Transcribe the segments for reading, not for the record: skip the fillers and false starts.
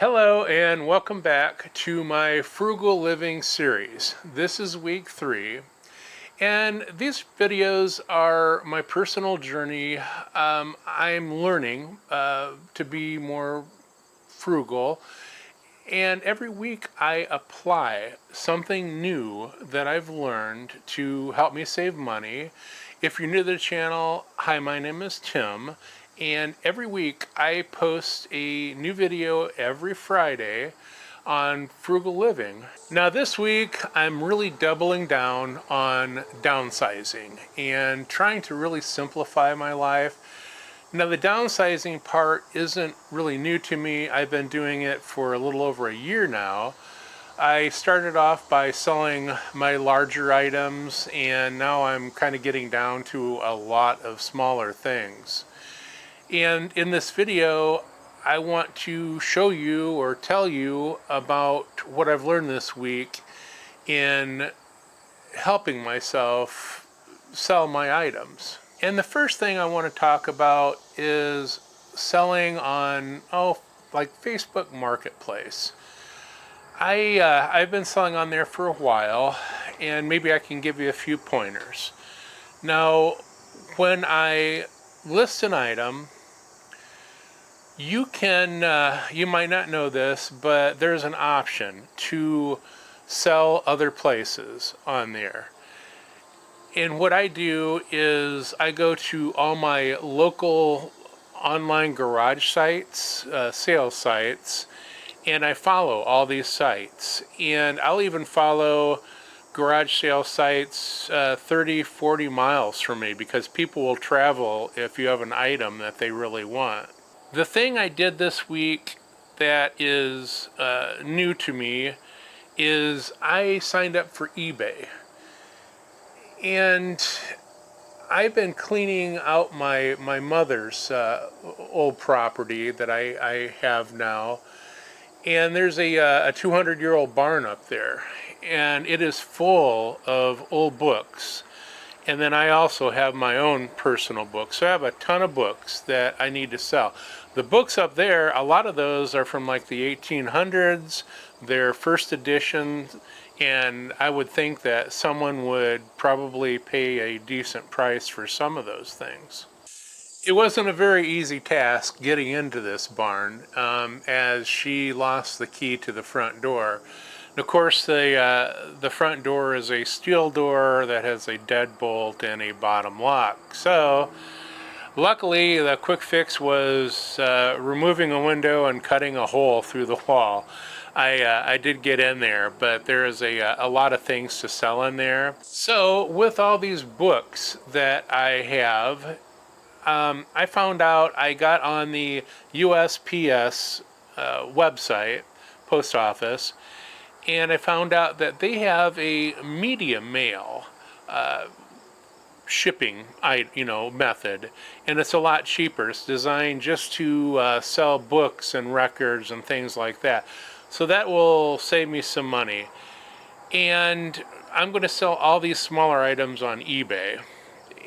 Hello and welcome back to my Frugal Living series. This is week 3, and these videos are my personal journey. I'm learning to be more frugal, and every week I apply something new that I've learned to help me save money. If you're new to the channel, hi, my name is Tim, and every week I post a new video every Friday on frugal living. Now this week I'm really doubling down on downsizing and trying to really simplify my life. Now the downsizing part isn't really new to me. I've been doing it for a little over a year now. I started off by selling my larger items, and now I'm kind of getting down to a lot of smaller things. And in this video, I want to show you or tell you about what I've learned this week in helping myself sell my items. And the first thing I want to talk about is selling on, like Facebook Marketplace. I've been selling on there for a while, and maybe I can give you a few pointers. Now, when I list an item, you might not know this, but there's an option to sell other places on there. And what I do is I go to all my local online garage sites, sales sites, and I follow all these sites. And I'll even follow garage sale sites 30, 40 miles from me, because people will travel if you have an item that they really want. The thing I did this week that is new to me is I signed up for eBay. And I've been cleaning out my mother's old property that I have now. And there's a 200-year-old barn up there. And it is full of old books. And then I also have my own personal books. So I have a ton of books that I need to sell. The books up there, a lot of those are from like the 1800s. They're first editions. And I would think that someone would probably pay a decent price for some of those things. It wasn't a very easy task getting into this barn, as she lost the key to the front door. And of course, the front door is a steel door that has a deadbolt and a bottom lock. So luckily, the quick fix was removing a window and cutting a hole through the wall. I did get in there, but there is a lot of things to sell in there. So with all these books that I have, I found out I got on the USPS website, post office, and I found out that they have a media mail shipping method, and it's a lot cheaper. It's designed just to sell books and records and things like that. So that will save me some money. And I'm going to sell all these smaller items on eBay.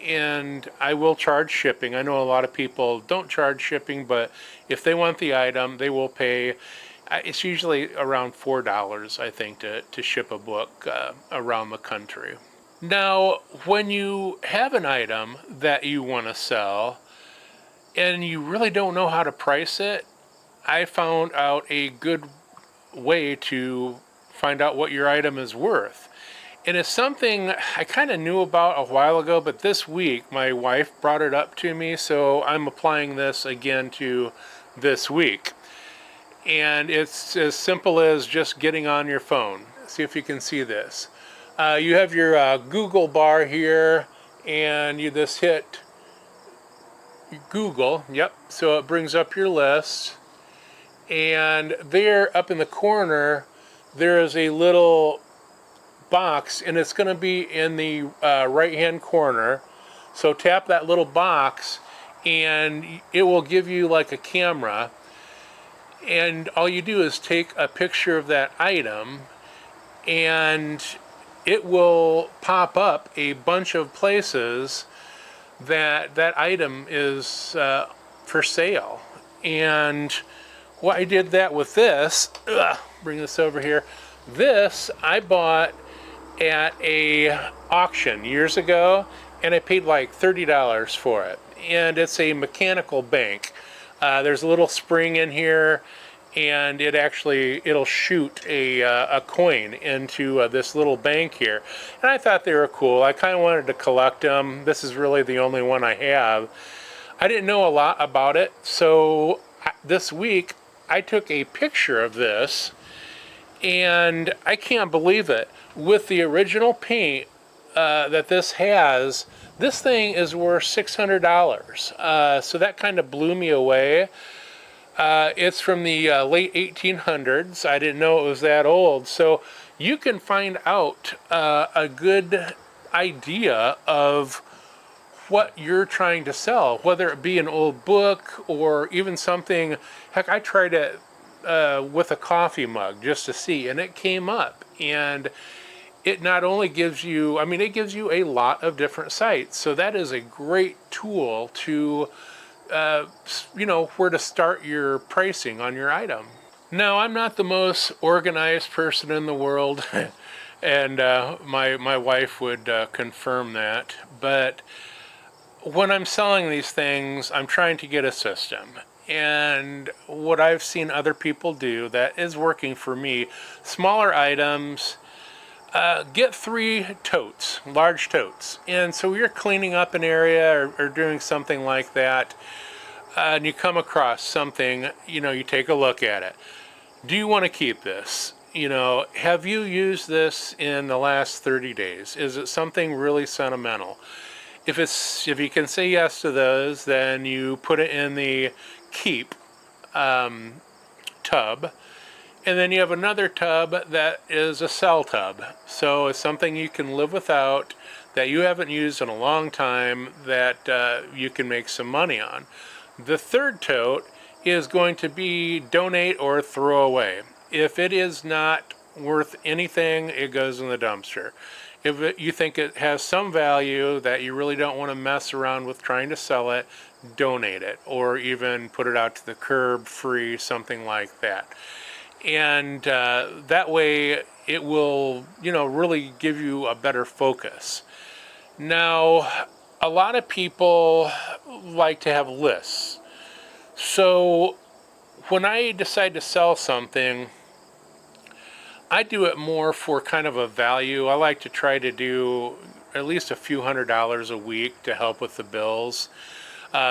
And I will charge shipping. I know a lot of people don't charge shipping, but if they want the item, they will pay. It's usually around $4, I think, to ship a book around the country. Now, when you have an item that you want to sell and you really don't know how to price it, I found out a good way to find out what your item is worth. And it's something I kind of knew about a while ago, but this week my wife brought it up to me, so I'm applying this again to this week. And it's as simple as just getting on your phone. See if you can see this. You have your Google bar here, and you just hit Google. Yep, so it brings up your list. And there up in the corner, there is a little box, and it's going to be in the right hand corner. So tap that little box and it will give you like a camera, and all you do is take a picture of that item and it will pop up a bunch of places that item is for sale. And Well, I did that with this. Bring this over here. This I bought at a auction years ago, and I paid like $30 for it. And it's a mechanical bank. There's a little spring in here, and it'll shoot a coin into this little bank here. And I thought they were cool. I kind of wanted to collect them. This is really the only one I have. I didn't know a lot about it, so this week I took a picture of this, and I can't believe it. With the original paint that this has, this thing is worth $600. So that kind of blew me away. It's from the late 1800s. I didn't know it was that old. So you can find out a good idea of what you're trying to sell, whether it be an old book or even something. Heck, I tried it with a coffee mug just to see, and it came up. And it not only gives you, I mean, it gives you a lot of different sites. So that is a great tool to, where to start your pricing on your item. Now, I'm not the most organized person in the world, and my wife would confirm that, but when I'm selling these things, I'm trying to get a system. And what I've seen other people do that is working for me, smaller items, get 3 totes, large totes. And so you're cleaning up an area or doing something like that, and you come across something, you take a look at it. Do you want to keep this? Have you used this in the last 30 days? Is it something really sentimental? If you can say yes to those, then you put it in the keep tub, and then you have another tub that is a sell tub. So it's something you can live without, that you haven't used in a long time, that you can make some money on. The third tote is going to be donate or throw away. If it is not worth anything, it goes in the dumpster. If you think it has some value that you really don't want to mess around with trying to sell it, donate it, or even put it out to the curb free, something like that. And that way it will, really give you a better focus. Now, a lot of people like to have lists. So when I decide to sell something, I do it more for kind of a value. I like to try to do at least a few $100s a week to help with the bills.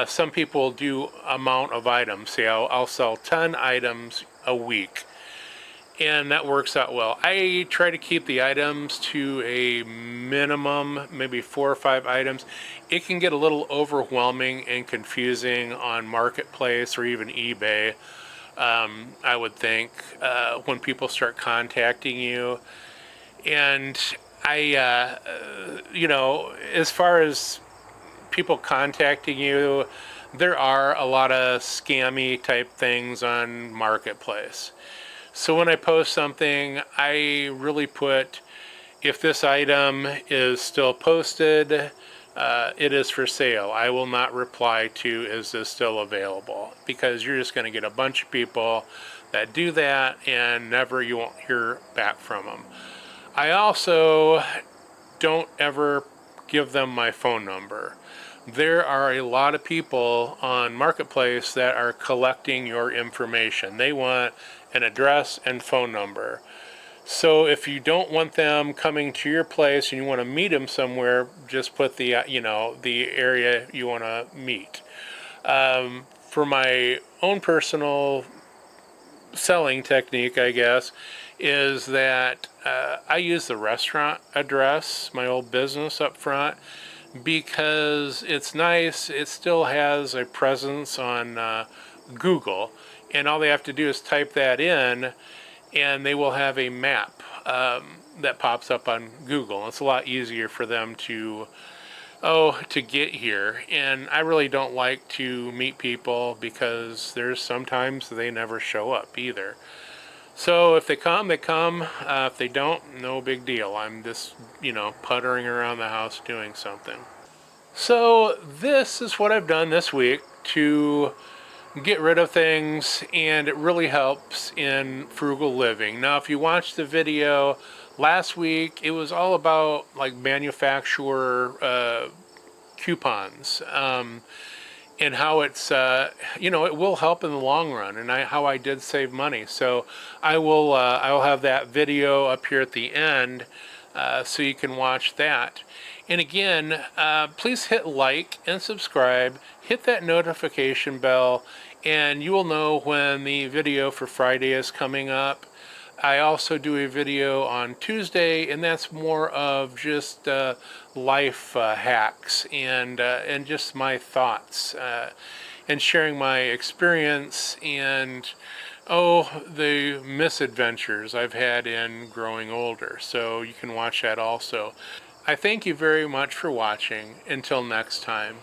Some people do amount of items. Say I'll sell 10 items a week, and that works out well. I try to keep the items to a minimum, maybe 4 or 5 items. It can get a little overwhelming and confusing on Marketplace or even eBay. I would think, when people start contacting you. And as far as people contacting you, there are a lot of scammy type things on Marketplace. So when I post something, I really put, if this item is still posted, it is for sale. I will not reply to, is this still available? Because you're just going to get a bunch of people that do that, and you won't hear back from them. I also don't ever give them my phone number. There are a lot of people on Marketplace that are collecting your information. They want an address and phone number. So if you don't want them coming to your place and you want to meet them somewhere, just put the the area you want to meet. For my own personal selling technique, I guess, is that I use the restaurant address, my old business up front, because it's nice. It still has a presence on Google, and all they have to do is type that in, and they will have a map that pops up on Google. It's a lot easier for them to get here. And I really don't like to meet people because there's sometimes they never show up either. So if they come, they come. If they don't, no big deal. I'm just, puttering around the house doing something. So this is what I've done this week to get rid of things, and it really helps in frugal living. Now, if you watched the video last week, it was all about like manufacturer coupons. And how it's it will help in the long run, and how I did save money. So I will have that video up here at the end, so you can watch that. And again, please hit like and subscribe, hit that notification bell, and you will know when the video for Friday is coming up. I also do a video on Tuesday, and that's more of just life hacks and just my thoughts, and sharing my experience and the misadventures I've had in growing older. So you can watch that also. I thank you very much for watching. Until next time.